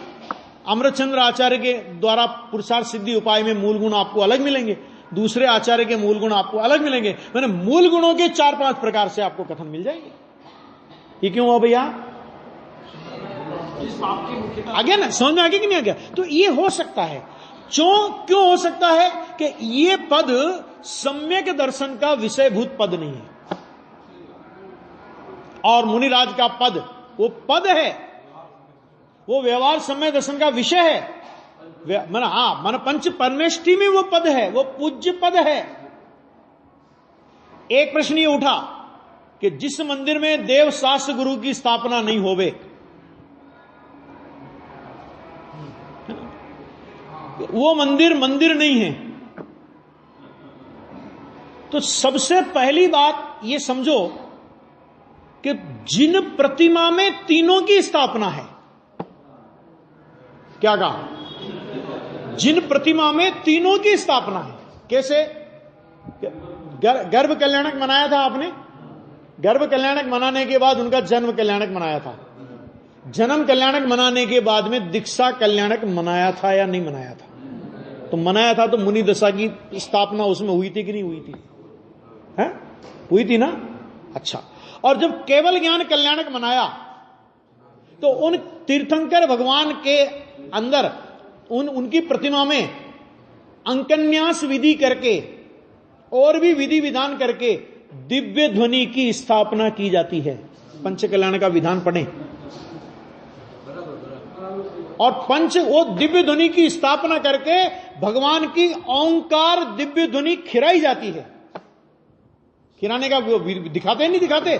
अमृतचंद्र आचार्य के द्वारा पुरुषार्थ सिद्धि उपाय में मूल गुण आपको अलग मिलेंगे, दूसरे आचार्य के मूल गुण आपको अलग मिलेंगे। मैंने मूल गुणों के 4-5 प्रकार से आपको कथन मिल जाएंगे। ये क्यों हुआ भैया? आ गया ना, समझ में आ गया कि नहीं आ गया? तो ये हो सकता है, क्यों हो सकता है कि ये पद सम्यक दर्शन का विषयभूत पद नहीं है, और मुनिराज का पद वो पद है, वो व्यवहार समय दर्शन का विषय है। मन पंच परमेष्टि में वो पद है, वो पूज्य पद है। एक प्रश्न ये उठा कि जिस मंदिर में देव शास्त्र गुरु की स्थापना नहीं होवे, वो मंदिर नहीं है। तो सबसे पहली बात ये समझो कि जिन प्रतिमा में तीनों की स्थापना है, क्या कहा? जिन प्रतिमा में तीनों की स्थापना है। कैसे? गर्भ कल्याणक मनाया था आपने, गर्भ कल्याणक मनाने के बाद उनका जन्म कल्याणक मनाया था, जन्म कल्याणक मनाने के बाद में दीक्षा कल्याणक मनाया था या नहीं मनाया था? तो मनाया था। तो मुनि दशा की स्थापना उसमें हुई थी कि नहीं हुई थी? है? हुई थी ना? अच्छा। और जब केवल ज्ञान कल्याणक मनाया तो उन तीर्थंकर भगवान के अंदर उनकी प्रतिमा में अंकन्यास विधि करके और भी विधि विधान करके दिव्य ध्वनि की स्थापना की जाती है। पंच कल्याण का विधान पढ़ें, और वो दिव्य ध्वनि की स्थापना करके भगवान की ओंकार दिव्य ध्वनि खिराई जाती है। खिराने का वो दिखाते नहीं दिखाते?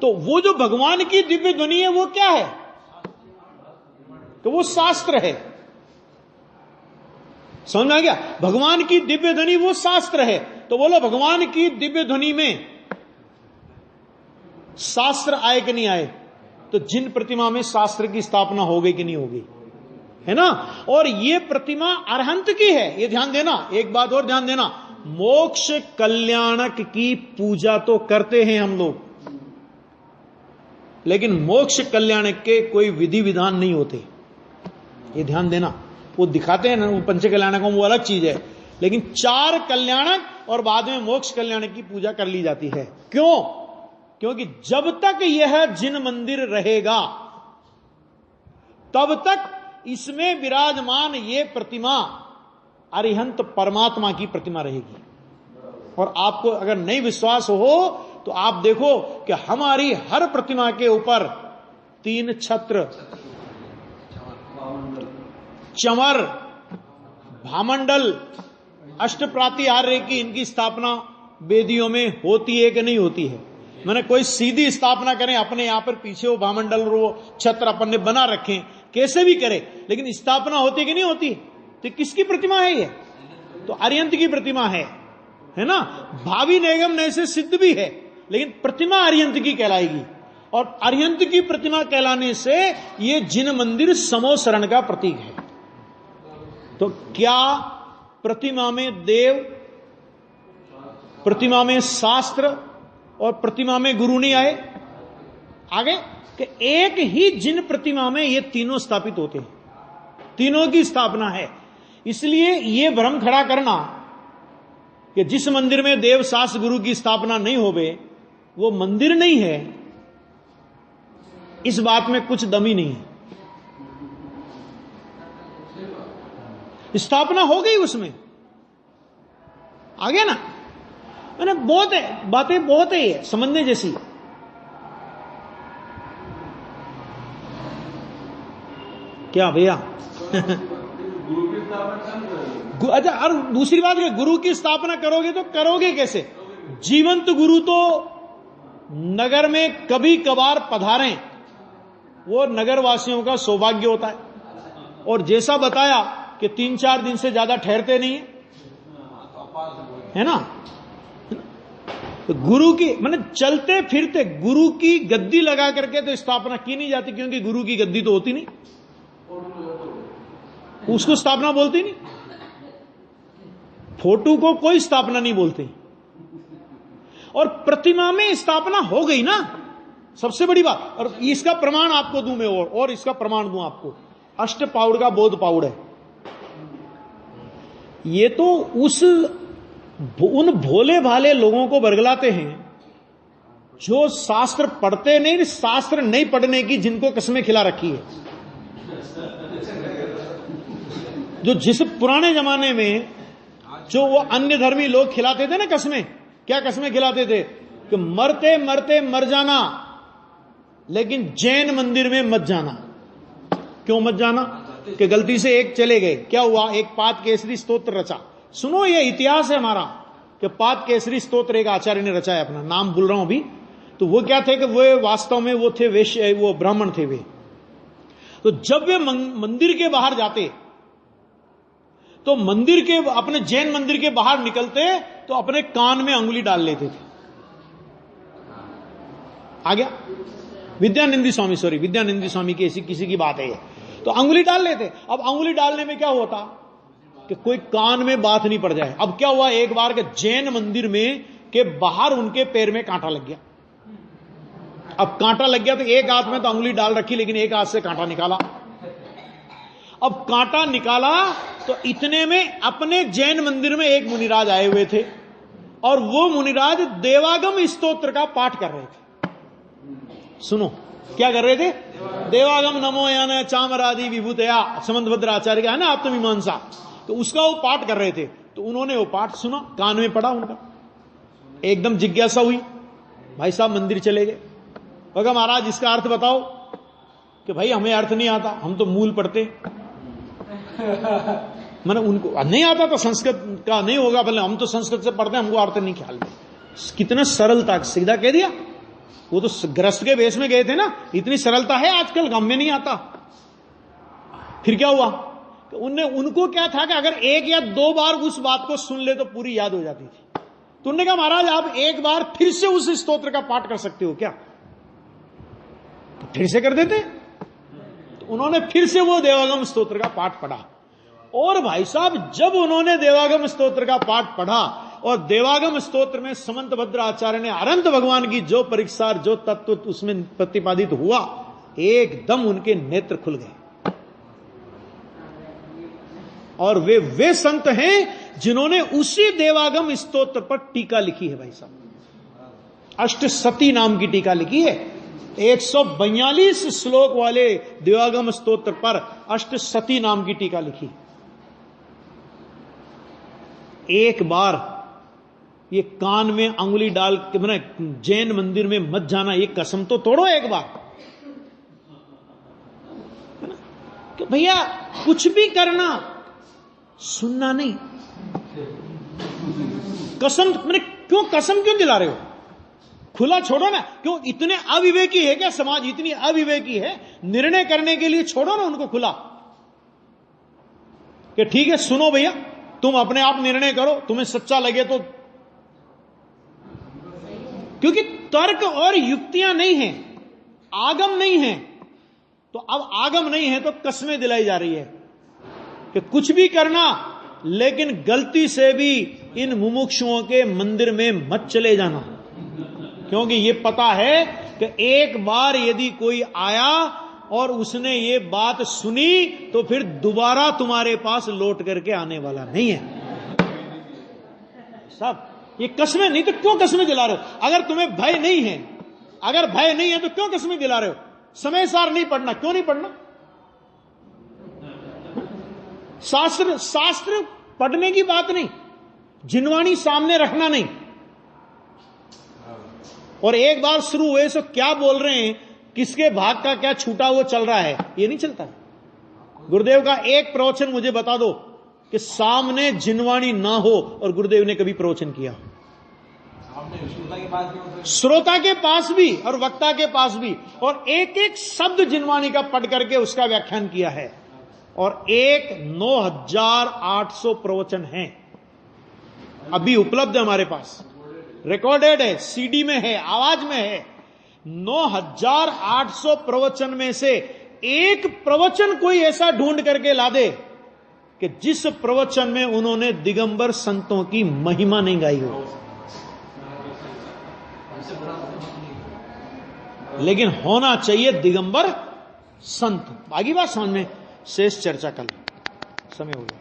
तो वो जो भगवान की दिव्य ध्वनि है वो क्या है? तो वो शास्त्र है। समझ में आ गया? भगवान की दिव्य ध्वनि वो शास्त्र है। तो बोलो, भगवान की दिव्य ध्वनि में शास्त्र आए कि नहीं आए? तो जिन प्रतिमा में शास्त्र की स्थापना हो गई कि नहीं होगी, है ना? और ये प्रतिमा अरहंत की है, ये ध्यान देना। एक बात और ध्यान देना, मोक्ष कल्याणक की पूजा तो करते हैं हम लोग, लेकिन मोक्ष कल्याणक के कोई विधि विधान नहीं होते, ये ध्यान देना। वो दिखाते हैं ना, वो पंच कल्याणकों में वो अलग चीज है, लेकिन 4 कल्याणक और बाद में मोक्ष कल्याणक की पूजा कर ली जाती है। क्यों? क्योंकि जब तक यह जिन मंदिर रहेगा तब तक इसमें विराजमान ये प्रतिमा अरिहंत परमात्मा की प्रतिमा रहेगी। और आपको अगर नहीं विश्वास हो तो आप देखो कि हमारी हर प्रतिमा के ऊपर 3 छत्र, चमर, भामंडल, अष्टप्रातिहार्य की इनकी स्थापना वेदियों में होती है कि नहीं होती है? मैंने कोई सीधी स्थापना करें अपने यहां पर, पीछे वो भामंडल और वो छत्र अपन ने बना रखे, कैसे भी करे, लेकिन स्थापना होती है कि नहीं होती? तो किसकी प्रतिमा है ये? तो अरिहंत की प्रतिमा है ना? भावी नेगम नए से सिद्ध भी है, लेकिन प्रतिमा अरिहंत की कहलाएगी। और अरिहंत की प्रतिमा कहलाने से ये जिन मंदिर समो शरण का प्रतीक है। तो क्या प्रतिमा में देव प्रतिमा में शास्त्र और प्रतिमा में गुरु नहीं आए। आगे कि एक ही जिन प्रतिमा में ये तीनों स्थापित होते हैं, तीनों की स्थापना है। इसलिए ये भ्रम खड़ा करना कि जिस मंदिर में देव शास्त्र गुरु की स्थापना नहीं होवे वो मंदिर नहीं है, इस बात में कुछ दम ही नहीं है। स्थापना हो गई उसमें, आ गया ना। मैंने बहुत है, बातें बहुत है समझने जैसी। क्या भैया? अच्छा, और दूसरी बात है, गुरु की स्थापना करोगे तो करोगे कैसे? जीवंत गुरु तो नगर में कभी कभार पधारें, वो नगर वासियों का सौभाग्य होता है। और जैसा बताया कि 3-4 दिन से ज्यादा ठहरते नहीं है ना। तो गुरु की मैंने चलते फिरते गुरु की गद्दी लगा करके तो स्थापना की नहीं जाती, क्योंकि गुरु की गद्दी तो होती नहीं, उसको स्थापना बोलती नहीं। फोटो को कोई स्थापना नहीं बोलते। और प्रतिमा में स्थापना हो गई ना, सबसे बड़ी बात। और इसका प्रमाण आपको दूं मैं, और इसका प्रमाण दूं आपको। अष्ट पाउड़ का बोध पाउड़ है। ये तो उन भोले भाले लोगों को बरगलाते हैं जो शास्त्र पढ़ते नहीं, शास्त्र नहीं पढ़ने की जिनको कसमें खिला रखी है। जो जिस पुराने जमाने में जो वो अन्य धर्मी लोग खिलाते थे ना कसमें, क्या कसमें खिलाते थे कि मरते मरते मर जाना लेकिन जैन मंदिर में मत जाना। क्यों मत जाना? कि गलती से एक चले गए, क्या हुआ? एक पाद केसरी स्तोत्र रचा। सुनो, ये इतिहास है हमारा कि पाद केसरी स्तोत्र एक आचार्य ने रचा है, अपना नाम भूल रहा हूं अभी। तो वो क्या थे कि वो वास्तव में वो थे वैश्य, वो ब्राह्मण थे वे। तो जब वे मंदिर के बाहर जाते तो मंदिर के, अपने जैन मंदिर के बाहर निकलते तो अपने कान में अंगुली डाल लेते थे। आ गया? विद्यानंदी स्वामी की ऐसी किसी की बात है ये। तो अंगुली डाल लेते। अब अंगुली डालने में क्या होता कि कोई कान में बात नहीं पड़ जाए। अब क्या हुआ एक बार के जैन मंदिर में के बाहर उनके पैर में कांटा लग गया। अब कांटा लग गया तो एक हाथ में तो अंगुली डाल रखी, लेकिन एक हाथ से कांटा निकाला। अब कांटा निकाला तो इतने में अपने जैन मंदिर में एक मुनिराज आए हुए थे, और वो मुनिराज देवागम स्तोत्र का पाठ कर रहे थे। सुनो, क्या कर रहे थे? देवागम नमो यान चामरादि विभूतया, समंतभद्र आचार्य का है ना आत्ममीमांसा, तो उसका वो पाठ कर रहे थे। तो उन्होंने वो पाठ सुना, कान में पड़ा उनका, एकदम जिज्ञासा हुई। भाई साहब मंदिर चले गए, कहा महाराज इसका अर्थ बताओ। कि भाई हमें अर्थ नहीं आता, हम तो मूल पढ़ते। मैंने उनको नहीं आता तो संस्कृत का नहीं होगा, भले हम तो संस्कृत से पढ़ते हैं, हमको अर्थ नहीं ख्याल में। कितना सरलता, सीधा कह दिया। वो तो ग्रस्त के भेष में गए थे ना, इतनी सरलता है आजकल, गम में नहीं आता। फिर क्या हुआ? तो उनको क्या था कि अगर 1 या 2 बार उस बात को सुन ले तो पूरी याद हो जाती थी। तो उन्होंने कहा महाराज आप एक बार फिर से उस स्तोत्र का पाठ कर सकते हो क्या? तो फिर से कर देते। तो उन्होंने फिर से वो देवागम स्तोत्र का पाठ पढ़ा। और भाई साहब जब उन्होंने देवागम स्तोत्र का पाठ पढ़ा, और देवागम स्तोत्र में समंतभद्र आचार्य ने अनंत भगवान की जो परीक्षा, जो तत्व उसमें प्रतिपादित हुआ, एकदम उनके नेत्र खुल गए। और वे संत हैं जिन्होंने उसी देवागम स्तोत्र पर टीका लिखी है। भाई साहब अष्टसती नाम की टीका लिखी है। 142 श्लोक वाले देवागम स्तोत्र पर अष्टसती नाम की टीका लिखी। एक बार ये कान में अंगुली डाल के मैंने जैन मंदिर में मत जाना, ये कसम तो तोड़ो एक बार। कि भैया कुछ भी करना, सुनना नहीं। कसम मैंने क्यों, कसम क्यों दिला रहे हो? खुला छोड़ो ना। क्यों इतने अविवेकी है क्या समाज? इतनी अविवेकी है, निर्णय करने के लिए छोड़ो ना उनको खुला कि ठीक है सुनो भैया, तुम अपने आप निर्णय करो, तुम्हें सच्चा लगे तो। क्योंकि तर्क और युक्तियां नहीं हैं, आगम नहीं है। तो अब आगम नहीं है तो कसमें दिलाई जा रही है कि कुछ भी करना, लेकिन गलती से भी इन मुमुक्षुओं के मंदिर में मत चले जाना, क्योंकि ये पता है कि एक बार यदि कोई आया और उसने ये बात सुनी तो फिर दोबारा तुम्हारे पास लौट करके आने वाला नहीं है। सब ये कस्में, नहीं तो क्यों कस्में दिला रहे हो? अगर तुम्हें भय नहीं है, अगर भय नहीं है तो क्यों कस्में दिला रहे हो? समय सार नहीं पढ़ना, क्यों नहीं पढ़ना? शास्त्र पढ़ने की बात नहीं, जिनवाणी सामने रखना नहीं। और एक बार शुरू हुए सो क्या बोल रहे हैं, किसके भाग का क्या छूटा वो चल रहा है, ये नहीं चलता। गुरुदेव का एक प्रवचन मुझे बता दो कि सामने जिनवाणी ना हो और गुरुदेव ने कभी प्रवचन किया। श्रोता के पास भी और वक्ता के पास भी, और एक एक शब्द जिनवाणी का पढ़ करके उसका व्याख्यान किया है। और 9,800 प्रवचन हैं अभी उपलब्ध है हमारे पास, रिकॉर्डेड है, सीडी में है, आवाज में है। 9,800 प्रवचन में से एक प्रवचन कोई ऐसा ढूंढ करके ला दे कि जिस प्रवचन में उन्होंने दिगंबर संतों की महिमा नहीं गाई हो। लेकिन होना चाहिए दिगंबर संत। आगे बात समझ में, शेष चर्चा कल, समय हो गया।